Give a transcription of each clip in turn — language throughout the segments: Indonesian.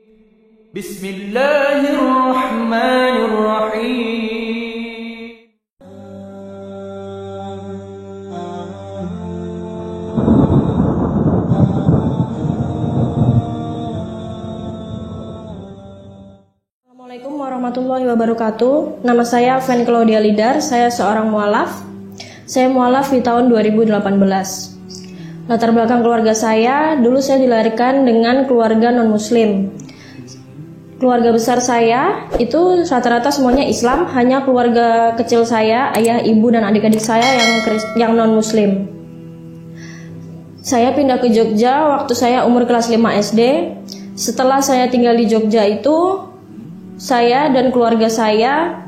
Bismillahirrahmanirrahim. Assalamualaikum warahmatullahi wabarakatuh. Nama saya Fen Claudia Lidar. Saya seorang mualaf. Saya mualaf di tahun 2018. Latar belakang keluarga saya, dulu saya dilahirkan dengan keluarga non-muslim. Keluarga besar saya itu rata-rata semuanya Islam, hanya keluarga kecil saya, ayah, ibu, dan adik-adik saya yang non-muslim. Saya pindah ke Jogja waktu saya umur kelas 5 SD. Setelah saya tinggal di Jogja itu, saya dan keluarga saya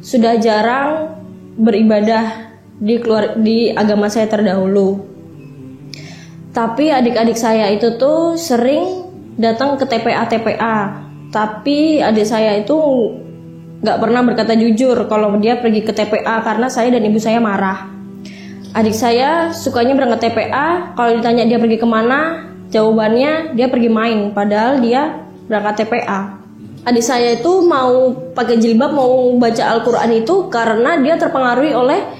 sudah jarang beribadah di agama saya terdahulu. Tapi adik-adik saya itu tuh sering datang ke TPA. Tapi adik saya itu gak pernah berkata jujur kalau dia pergi ke TPA karena saya dan ibu saya marah. Adik saya sukanya berangkat TPA, kalau ditanya dia pergi kemana, jawabannya dia pergi main, padahal dia berangkat TPA. Adik saya itu mau pakai jilbab, mau baca Al-Quran itu karena dia terpengaruhi oleh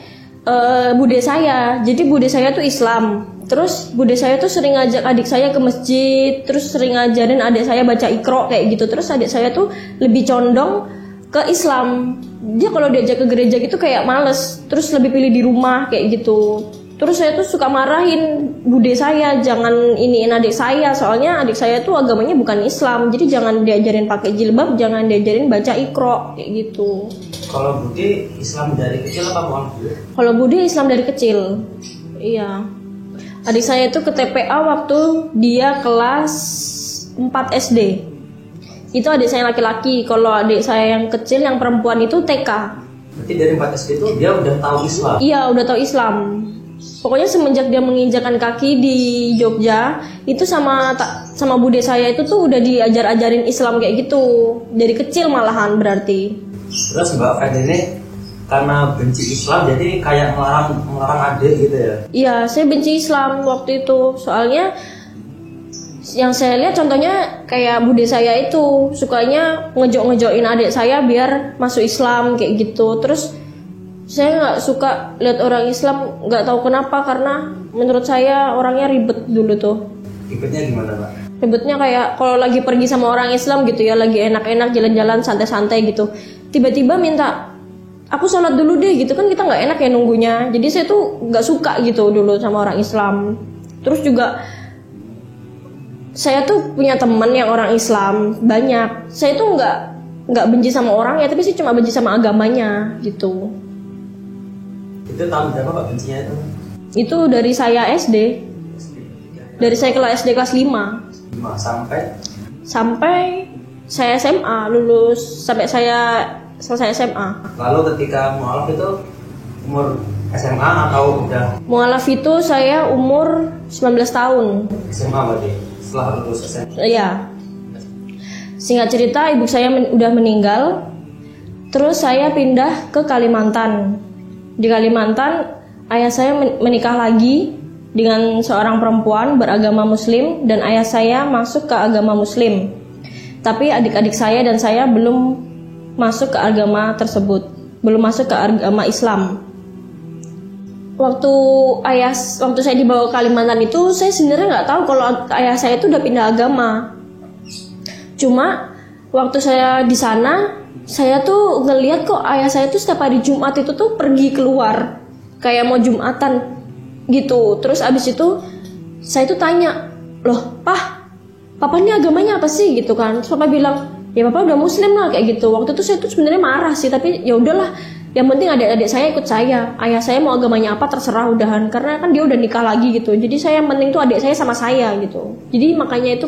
bude saya. Jadi bude saya tuh Islam. Terus bude saya tuh sering ngajak adik saya ke masjid, terus sering ngajarin adik saya baca Iqra kayak gitu. Terus adik saya tuh lebih condong ke Islam. Dia kalau diajak ke gereja gitu kayak males, terus lebih pilih di rumah kayak gitu. Terus saya tuh suka marahin bude saya, jangan iniin adik saya, soalnya adik saya tuh agamanya bukan Islam. Jadi jangan diajarin pakai jilbab, jangan diajarin baca Iqra kayak gitu. Kalau bude Islam dari kecil apa bukan bude? Kalau bude Islam dari kecil. Iya. Adik saya itu ke TPA waktu dia kelas 4 SD. Itu adik saya laki-laki. Kalau adik saya yang kecil, yang perempuan itu TK. Berarti dari 4 SD itu dia udah tahu Islam? Iya, udah tahu Islam. Pokoknya semenjak dia menginjakan kaki di Jogja, itu sama bude saya itu tuh udah diajarin Islam kayak gitu. Dari kecil malahan berarti. Terus Mbak Fen ini karena benci Islam jadi kayak melarang adik gitu ya? Iya, saya benci Islam waktu itu. Soalnya yang saya lihat contohnya kayak bude saya itu sukanya ngejok-ngejokin adik saya biar masuk Islam kayak gitu. Terus saya nggak suka lihat orang Islam, nggak tahu kenapa, karena menurut saya orangnya ribet dulu tuh. Ribetnya gimana Pak? Ribetnya kayak kalau lagi pergi sama orang Islam gitu ya, lagi enak-enak jalan-jalan santai-santai gitu, tiba-tiba minta aku sholat dulu deh gitu, kan kita nggak enak ya nunggunya. Jadi saya tuh nggak suka gitu dulu sama orang Islam. Terus juga saya tuh punya teman yang orang Islam banyak. Saya tuh nggak benci sama orang ya, tapi sih cuma benci sama agamanya gitu. Itu tahun berapa Pak bencinya itu? Itu dari saya SD. Dari saya kelas SD kelas 5 sampai saya SMA lulus, sampai saya selesai SMA. Lalu ketika mualaf itu umur SMA atau udah? Mualaf itu saya umur 19 tahun. SMA berarti? Setelah lulus SMA? Iya. Singkat cerita, ibu saya udah meninggal. Terus saya pindah ke Kalimantan. Di Kalimantan, ayah saya menikah lagi dengan seorang perempuan beragama Muslim, dan ayah saya masuk ke agama Muslim. Tapi adik-adik saya dan saya belum masuk ke agama tersebut, belum masuk ke agama Islam. Waktu saya dibawa ke Kalimantan itu, saya sebenarnya nggak tahu kalau ayah saya itu udah pindah agama. Cuma waktu saya di sana, saya tuh ngelihat kok ayah saya tuh setiap hari Jumat itu tuh pergi keluar kayak mau Jumatan gitu. Terus abis itu saya tuh tanya, loh papa ini agamanya apa sih gitu kan. Terus papa bilang, ya papa udah Muslim lah kayak gitu. Waktu itu saya tuh sebenarnya marah sih, tapi ya udahlah, yang penting adik-adik saya ikut saya. Ayah saya mau agamanya apa terserah udahan, karena kan dia udah nikah lagi gitu. Jadi saya yang penting tuh adik saya sama saya gitu. Jadi makanya itu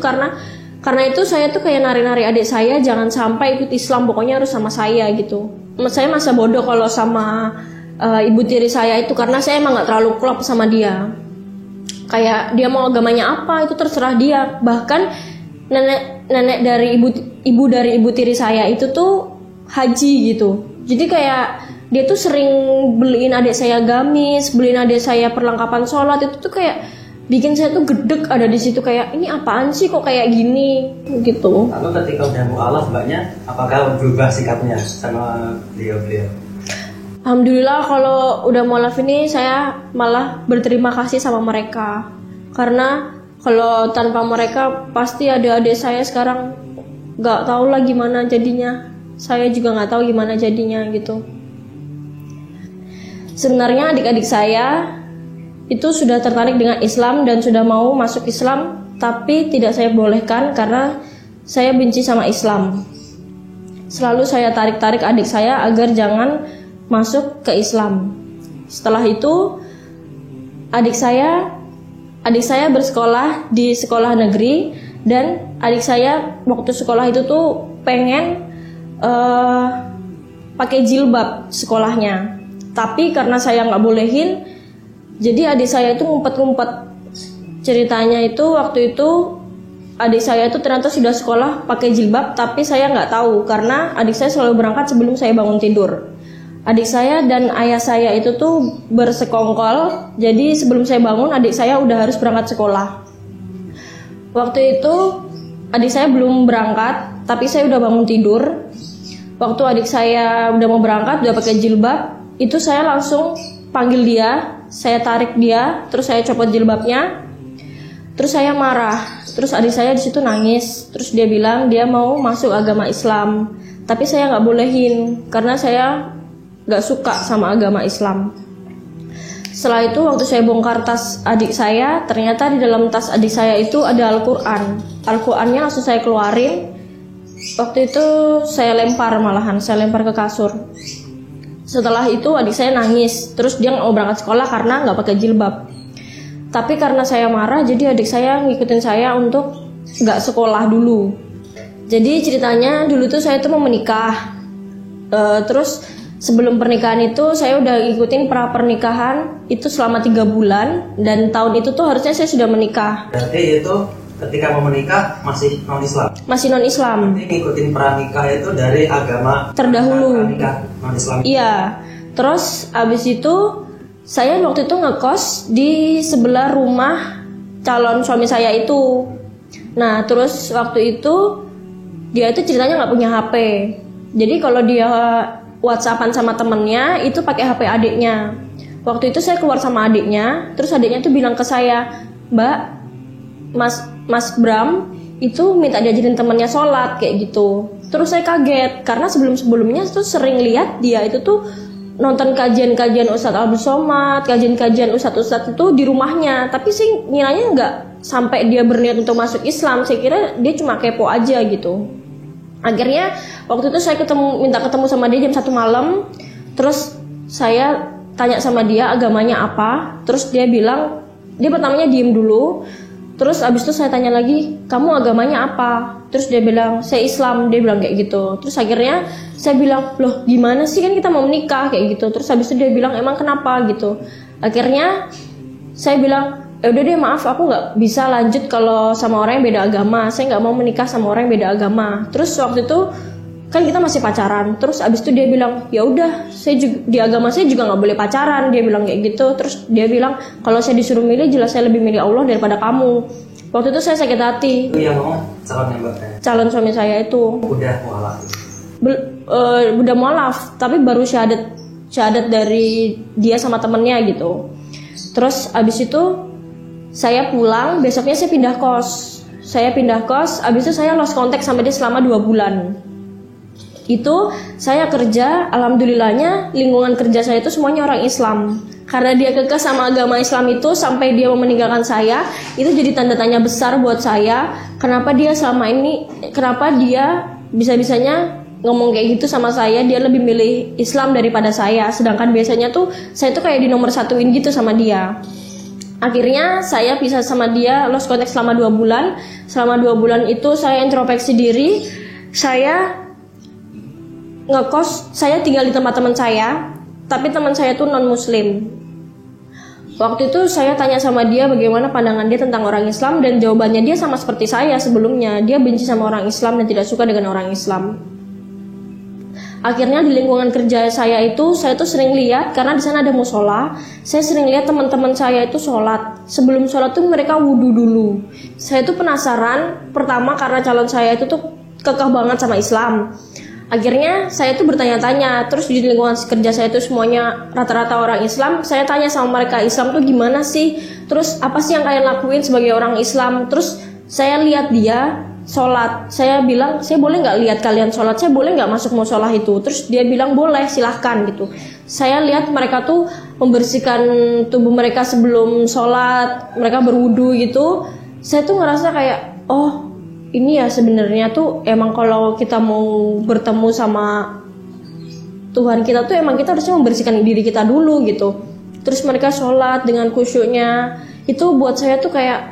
karena itu saya tuh kayak nari-nari adik saya jangan sampai ikut Islam, pokoknya harus sama saya gitu. Saya masa bodoh kalau sama ibu tiri saya itu, karena saya emang nggak terlalu klop sama dia. Kayak dia mau agamanya apa itu terserah dia. Bahkan nenek dari ibu tiri saya itu tuh haji gitu. Jadi kayak dia tuh sering beliin adik saya gamis, beliin adik saya perlengkapan sholat. Itu tuh kayak bikin saya tuh gedek ada di situ, kayak ini apaan sih kok kayak gini gitu. Lalu ketika udah mualaf mbaknya, apakah berubah sikapnya sama beliau-beliau? Alhamdulillah kalau udah mualaf ini saya malah berterima kasih sama mereka, karena kalau tanpa mereka pasti adik-adik saya sekarang nggak tahu lah gimana jadinya. Saya juga nggak tahu gimana jadinya gitu. Sebenarnya adik-adik saya itu sudah tertarik dengan Islam dan sudah mau masuk Islam, tapi tidak saya bolehkan karena saya benci sama Islam. Selalu saya tarik-tarik adik saya agar jangan masuk ke Islam. Setelah itu adik saya bersekolah di sekolah negeri, dan adik saya waktu sekolah itu tuh pengen pakai jilbab sekolahnya, tapi karena saya nggak bolehin, jadi adik saya itu ngumpet-ngumpet. Ceritanya itu waktu itu adik saya itu ternyata sudah sekolah pakai jilbab, tapi saya nggak tahu karena adik saya selalu berangkat sebelum saya bangun tidur. Adik saya dan ayah saya itu tuh bersekongkol, jadi sebelum saya bangun adik saya udah harus berangkat sekolah. Waktu itu adik saya belum berangkat, tapi saya udah bangun tidur. Waktu adik saya udah mau berangkat, udah pakai jilbab, itu saya langsung panggil dia, saya tarik dia, terus saya copot jilbabnya, terus saya marah, terus adik saya di situ nangis, terus dia bilang dia mau masuk agama Islam, tapi saya nggak bolehin karena saya nggak suka sama agama Islam. Setelah itu waktu saya bongkar tas adik saya, ternyata di dalam tas adik saya itu ada Al-Quran. Al-Qurannya langsung saya keluarin. Waktu itu saya lempar ke kasur. Setelah itu adik saya nangis, terus dia nggak mau berangkat sekolah karena nggak pakai jilbab. Tapi karena saya marah, jadi adik saya ngikutin saya untuk nggak sekolah dulu. Jadi ceritanya dulu tuh saya tuh mau menikah. Terus sebelum pernikahan itu saya udah ngikutin pra pernikahan itu selama 3 bulan, dan tahun itu tuh harusnya saya sudah menikah. Berarti itu ketika mau menikah masih non-Islam? Masih non-Islam. Berarti ngikutin pranikah itu dari agama terdahulu. Pranikah non-Islam. Iya. Terus abis itu saya waktu itu ngekos di sebelah rumah calon suami saya itu. Nah terus waktu itu dia itu ceritanya nggak punya HP. Jadi kalau dia WhatsAppan sama temennya itu pakai HP adiknya. Waktu itu saya keluar sama adiknya, terus adiknya tuh bilang ke saya, "Mbak, Mas Bram itu minta diajarin temennya sholat," kayak gitu. Terus saya kaget karena sebelum-sebelumnya tuh sering lihat dia itu tuh nonton kajian-kajian Ustadz Abdul Somad, kajian-kajian Ustadz itu di rumahnya. Tapi sih ngiranya nggak sampai dia berniat untuk masuk Islam. Saya kira dia cuma kepo aja gitu. Akhirnya waktu itu saya minta ketemu sama dia jam 1 malam. Terus saya tanya sama dia agamanya apa. Terus dia bilang, dia pertamanya diem dulu. Terus abis itu saya tanya lagi, kamu agamanya apa? Terus dia bilang, saya Islam. Dia bilang kayak gitu. Terus akhirnya saya bilang, loh gimana sih, kan kita mau menikah kayak gitu. Terus abis itu dia bilang, emang kenapa gitu. Akhirnya saya bilang, udah deh maaf, aku nggak bisa lanjut kalau sama orang yang beda agama. Saya nggak mau menikah sama orang yang beda agama. Terus waktu itu kan kita masih pacaran. Terus abis itu dia bilang, ya udah, saya juga, di agama saya juga nggak boleh pacaran. Dia bilang kayak gitu. Terus dia bilang, kalau saya disuruh milih, jelas saya lebih milih Allah daripada kamu. Waktu itu saya sakit hati. Itu yang ngomong calonnya mbak? Calon suami saya itu Udah mualaf. Udah mualaf, tapi baru syahadat dari dia sama temennya gitu. Terus abis itu saya pulang, besoknya saya pindah kos. Abis itu saya lost contact sama dia selama 2 bulan. Itu saya kerja, alhamdulillahnya lingkungan kerja saya itu semuanya orang Islam. Karena dia kekeh sama agama Islam itu sampai dia mau meninggalkan saya, itu jadi tanda tanya besar buat saya. Kenapa dia bisa-bisanya ngomong kayak gitu sama saya, dia lebih milih Islam daripada saya. Sedangkan biasanya tuh saya tuh kayak di nomor satuin gitu sama dia. Akhirnya saya pisah sama dia, lost contact selama 2 bulan. Selama 2 bulan itu saya introspeksi diri. Saya ngekos, saya tinggal di tempat teman saya, tapi teman saya tuh non muslim. Waktu itu saya tanya sama dia bagaimana pandangan dia tentang orang Islam, dan jawabannya dia sama seperti saya sebelumnya. Dia benci sama orang Islam dan tidak suka dengan orang Islam. Akhirnya di lingkungan kerja saya tuh sering lihat, karena di sana ada musola, saya sering lihat teman-teman saya itu sholat. Sebelum sholat tuh mereka wudhu dulu. Saya tuh penasaran, pertama karena calon saya itu tuh kekeh banget sama Islam. Akhirnya saya tuh bertanya-tanya, terus di lingkungan kerja saya tuh semuanya rata-rata orang Islam. Saya tanya sama mereka, Islam tuh gimana sih? Terus apa sih yang kalian lakuin sebagai orang Islam? Terus saya lihat dia sholat. Saya bilang, saya boleh nggak lihat kalian sholat? Saya boleh nggak masuk musola itu? Terus dia bilang boleh, silahkan gitu. Saya lihat mereka tuh membersihkan tubuh mereka sebelum sholat, mereka berwudu gitu. Saya tuh ngerasa kayak, oh ini ya sebenarnya tuh emang kalau kita mau bertemu sama Tuhan kita tuh emang kita harusnya membersihkan diri kita dulu gitu. Terus mereka sholat dengan khusyuknya, itu buat saya tuh kayak,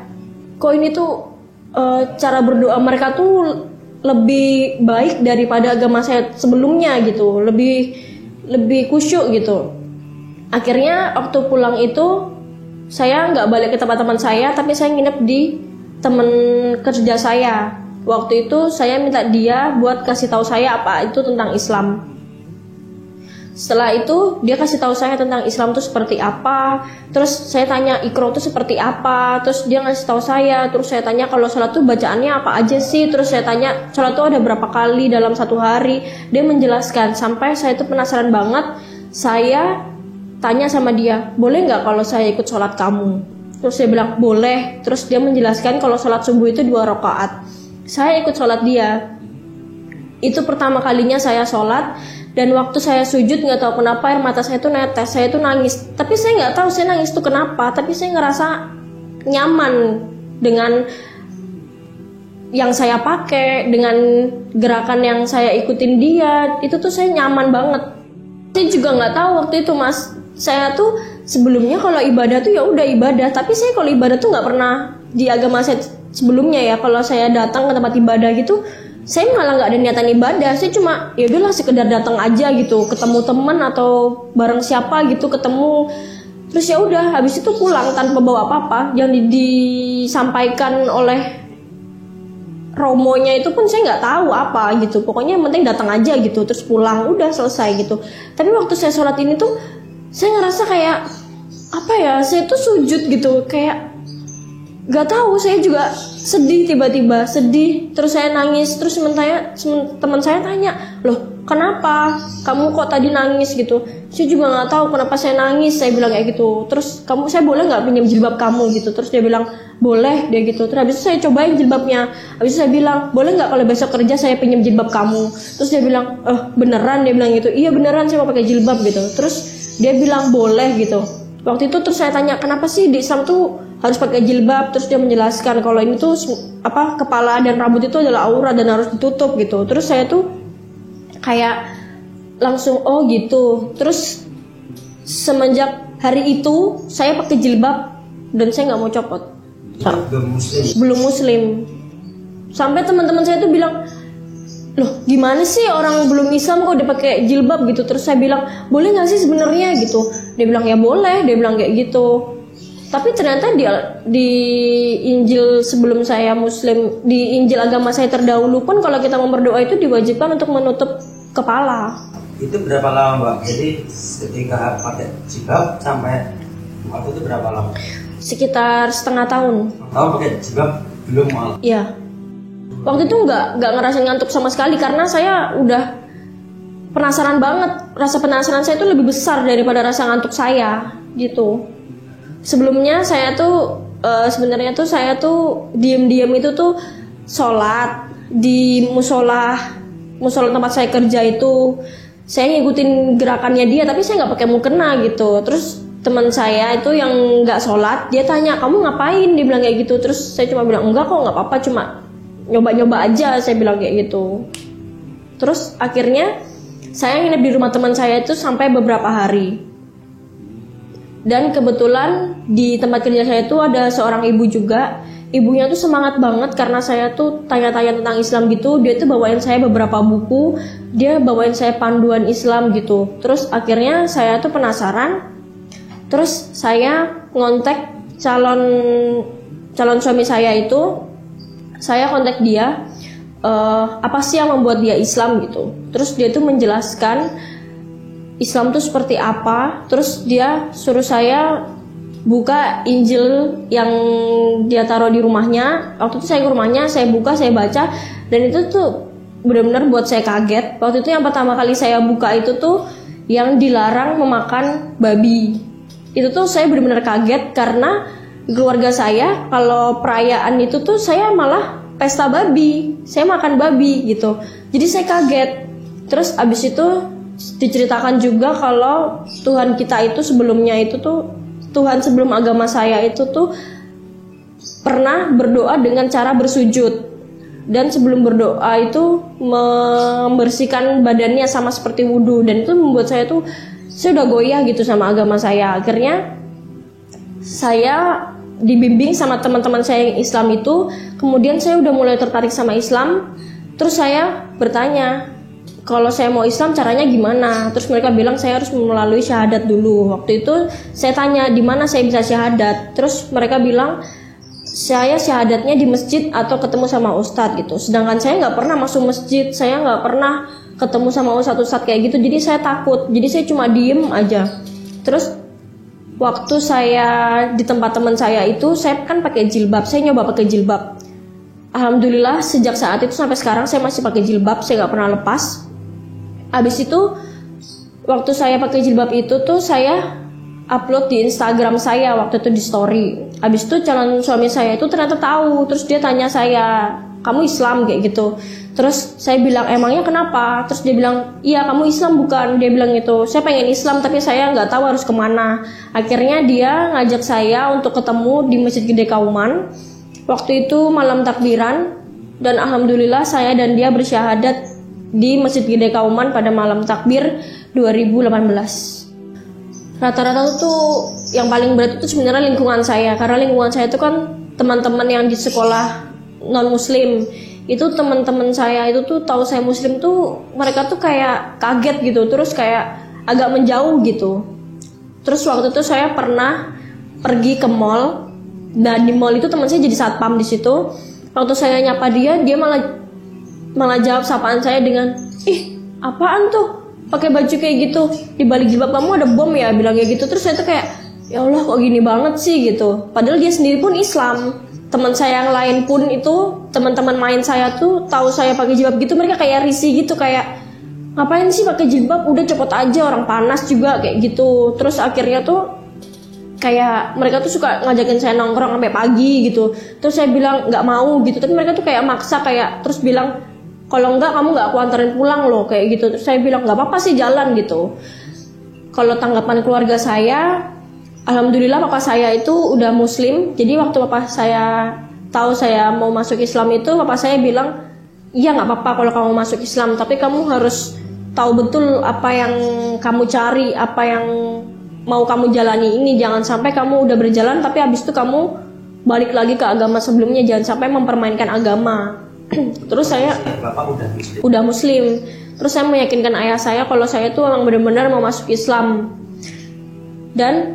kok ini tuh cara berdoa mereka tuh lebih baik daripada agama saya sebelumnya gitu, lebih khusyuk gitu. Akhirnya waktu pulang itu saya nggak balik ke tempat teman saya, tapi saya nginep di teman kerja saya. Waktu itu saya minta dia buat kasih tahu saya apa itu tentang Islam. Setelah itu dia kasih tahu saya tentang Islam itu seperti apa. Terus saya tanya Iqra itu seperti apa. Terus dia ngasih tahu saya. Terus saya tanya kalau sholat tuh bacaannya apa aja sih. Terus saya tanya sholat tuh ada berapa kali dalam satu hari. Dia menjelaskan sampai saya tuh penasaran banget. Saya tanya sama dia, boleh nggak kalau saya ikut sholat kamu? Terus dia bilang boleh. Terus dia menjelaskan kalau sholat subuh itu 2 rakaat. Saya ikut sholat dia. Itu pertama kalinya saya sholat. Dan waktu saya sujud nggak tahu kenapa air mata saya tuh netes. Saya tuh nangis. Tapi saya nggak tahu saya nangis tuh kenapa. Tapi saya ngerasa nyaman dengan yang saya pakai, dengan gerakan yang saya ikutin dia. Itu tuh saya nyaman banget. Saya juga nggak tahu waktu itu mas. Saya tuh sebelumnya kalau ibadah tuh ya udah ibadah, tapi saya kalau ibadah tuh nggak pernah di agama saya sebelumnya ya. Kalau saya datang ke tempat ibadah gitu, saya malah nggak ada niatan ibadah. Saya cuma ya udahlah sekedar datang aja gitu, ketemu teman atau bareng siapa gitu ketemu. Terus ya udah habis itu pulang tanpa bawa apa-apa. Yang disampaikan oleh romonya itu pun saya nggak tahu apa gitu. Pokoknya yang penting datang aja gitu, terus pulang udah selesai gitu. Tapi waktu saya sholat ini tuh saya ngerasa kayak apa ya, saya tuh sujud gitu, kayak gak tahu, saya juga sedih, tiba-tiba sedih, terus saya nangis. Terus teman saya tanya, loh kenapa kamu kok tadi nangis gitu? Saya juga nggak tahu kenapa saya nangis, saya bilang kayak gitu. Terus saya boleh nggak pinjam jilbab kamu gitu? Terus dia bilang boleh, dia gitu. Terus habis itu saya cobain jilbabnya. Habis itu saya bilang boleh nggak kalau besok kerja saya pinjam jilbab kamu? Terus dia bilang beneran, dia bilang gitu. Iya beneran, saya mau pakai jilbab gitu. Terus dia bilang boleh gitu. Waktu itu terus saya tanya kenapa sih di Islam tuh harus pakai jilbab. Terus dia menjelaskan kalau ini tuh kepala dan rambut itu adalah aurat dan harus ditutup gitu. Terus saya tuh kayak langsung oh gitu. Terus semenjak hari itu saya pakai jilbab dan saya nggak mau copot. Belum muslim. Sampai teman-teman saya tuh bilang, loh gimana sih orang belum Islam kok udah pakai jilbab gitu. Terus saya bilang boleh nggak sih sebenarnya gitu. Dia bilang ya boleh, dia bilang kayak gitu. Tapi ternyata di Injil sebelum saya muslim, di Injil agama saya terdahulu pun kalau kita mau berdoa itu diwajibkan untuk menutup kepala. Itu berapa lama mbak? Jadi ketika pakai jilbab sampai waktu itu berapa lama? Sekitar setengah tahun. Tahu pakai jilbab belum malah? Iya. Waktu itu nggak ngerasain ngantuk sama sekali karena saya udah penasaran banget. Rasa penasaran saya itu lebih besar daripada rasa ngantuk saya gitu. Sebelumnya saya tuh sebenarnya tuh saya tuh diam-diam itu tuh sholat di musola tempat saya kerja itu. Saya ngikutin gerakannya dia tapi saya nggak pakai mukena gitu. Terus teman saya itu yang nggak sholat dia tanya kamu ngapain, dia bilang kayak gitu. Terus saya cuma bilang enggak kok, nggak apa-apa, cuma nyoba-nyoba aja, saya bilang kayak gitu. Terus akhirnya saya nginep di rumah teman saya itu sampai beberapa hari. Dan kebetulan di tempat kerja saya itu ada seorang ibu juga. Ibunya tuh semangat banget karena saya tuh tanya-tanya tentang Islam gitu. Dia tuh bawain saya beberapa buku, dia bawain saya panduan Islam gitu. Terus akhirnya saya tuh penasaran. Terus saya ngontek calon suami saya itu. Saya kontak dia, apa sih yang membuat dia Islam gitu. Terus dia tuh menjelaskan Islam tuh seperti apa. Terus dia suruh saya buka Injil yang dia taruh di rumahnya. Waktu itu saya ke rumahnya, saya buka, saya baca, dan itu tuh benar-benar buat saya kaget. Waktu itu yang pertama kali saya buka itu tuh yang dilarang memakan babi. Itu tuh saya benar-benar kaget karena keluarga saya kalau perayaan itu tuh saya malah pesta babi, saya makan babi gitu. Jadi saya kaget. Terus abis itu diceritakan juga kalau Tuhan kita itu sebelumnya itu tuh, Tuhan sebelum agama saya itu tuh pernah berdoa dengan cara bersujud, dan sebelum berdoa itu membersihkan badannya sama seperti wudhu, dan itu membuat saya tuh, saya udah goyah gitu sama agama saya. Akhirnya saya dibimbing sama teman-teman saya yang Islam itu, kemudian saya udah mulai tertarik sama Islam. Terus saya bertanya, kalau saya mau Islam caranya gimana? Terus mereka bilang saya harus melalui syahadat dulu. Waktu itu saya tanya di mana saya bisa syahadat. Terus mereka bilang saya syahadatnya di masjid atau ketemu sama ustadz gitu. Sedangkan saya nggak pernah masuk masjid, saya nggak pernah ketemu sama ustadz kayak gitu. Jadi saya takut. Jadi saya cuma diem aja. Terus waktu saya di tempat teman saya itu, saya kan pakai jilbab. Saya nyoba pakai jilbab. Alhamdulillah sejak saat itu sampai sekarang saya masih pakai jilbab. Saya nggak pernah lepas. Abis itu waktu saya pakai jilbab itu tuh saya upload di Instagram saya waktu itu di story. Abis itu calon suami saya itu ternyata tahu. Terus dia tanya saya, kamu Islam kayak gitu. Terus saya bilang, emangnya kenapa? Terus dia bilang, iya kamu Islam bukan? Dia bilang gitu, saya pengen Islam tapi saya nggak tahu harus kemana. Akhirnya dia ngajak saya untuk ketemu di Masjid Gede Kauman. Waktu itu malam takbiran, dan alhamdulillah saya dan dia bersyahadat di Masjid Gede Kauman pada malam takbir 2018. Rata-rata tuh yang paling berat itu sebenarnya lingkungan saya, karena lingkungan saya itu kan teman-teman yang di sekolah non muslim. Itu teman-teman saya itu tuh tahu saya muslim tuh mereka tuh kayak kaget gitu, terus kayak agak menjauh gitu. Terus waktu itu saya pernah pergi ke mall, dan di mall itu teman saya jadi satpam di situ. Waktu saya nyapa dia malah jawab sapaan saya dengan, ih apaan tuh pakai baju kayak gitu, di balik jilbab kamu ada bom ya, bilang kayak gitu. Terus saya tuh kayak, ya Allah kok gini banget sih gitu. Padahal dia sendiri pun Islam. Teman saya yang lain pun itu, teman-teman main saya tuh tahu saya pakai jilbab gitu, mereka kayak risih gitu, kayak ngapain sih pakai jilbab, udah cepet aja, orang panas juga kayak gitu. Terus akhirnya tuh kayak mereka tuh suka ngajakin saya nongkrong sampai pagi gitu. Terus saya bilang nggak mau gitu, tapi mereka tuh kayak maksa, kayak terus bilang kalau enggak kamu nggak aku anterin pulang loh kayak gitu. Terus saya bilang nggak apa-apa sih, jalan gitu. Kalau tanggapan keluarga saya, alhamdulillah papa saya itu udah muslim. Jadi waktu papa saya tahu saya mau masuk Islam itu, papa saya bilang, iya nggak apa-apa kalau kamu masuk Islam, tapi kamu harus tahu betul apa yang kamu cari, apa yang mau kamu jalani ini. Jangan sampai kamu udah berjalan tapi habis itu kamu balik lagi ke agama sebelumnya, jangan sampai mempermainkan agama. Terus saya udah muslim. Terus saya meyakinkan ayah saya kalau saya tuh memang benar-benar mau masuk Islam. Dan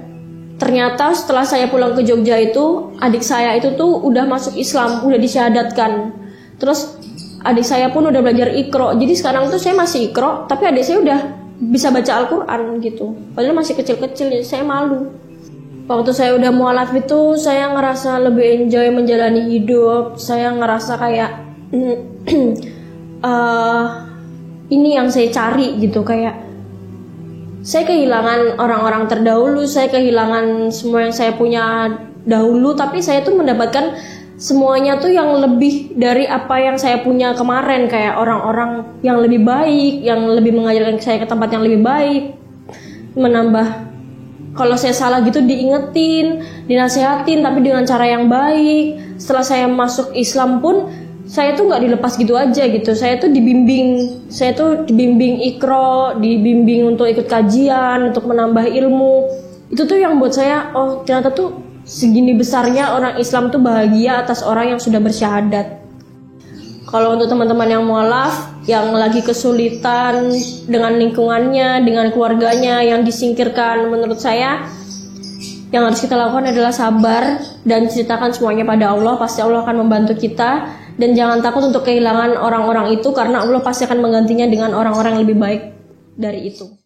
ternyata setelah saya pulang ke Jogja itu, adik saya itu tuh udah masuk Islam, udah disyahadatkan. Terus adik saya pun udah belajar Iqra. Jadi sekarang tuh saya masih Iqra, tapi adik saya udah bisa baca Al-Quran gitu. Padahal masih kecil-kecil, jadi saya malu. Waktu saya udah mualaf itu, saya ngerasa lebih enjoy menjalani hidup. Saya ngerasa kayak ini yang saya cari gitu. Kayak saya kehilangan orang-orang terdahulu, saya kehilangan semua yang saya punya dahulu, tapi saya tuh mendapatkan semuanya tuh yang lebih dari apa yang saya punya kemarin. Kayak orang-orang yang lebih baik, yang lebih mengajarkan saya ke tempat yang lebih baik, menambah kalau saya salah gitu diingetin, dinasehatin, tapi dengan cara yang baik. Setelah saya masuk Islam pun saya tuh nggak dilepas gitu aja gitu. Saya tuh dibimbing Iqra, dibimbing untuk ikut kajian, untuk menambah ilmu. Itu tuh yang buat saya, oh ternyata tuh segini besarnya orang Islam tuh bahagia atas orang yang sudah bersyahadat. Kalau untuk teman-teman yang mualaf, yang lagi kesulitan dengan lingkungannya, dengan keluarganya yang disingkirkan, menurut saya yang harus kita lakukan adalah sabar dan ceritakan semuanya pada Allah. Pasti Allah akan membantu kita. Dan jangan takut untuk kehilangan orang-orang itu, karena Allah pasti akan menggantinya dengan orang-orang yang lebih baik dari itu.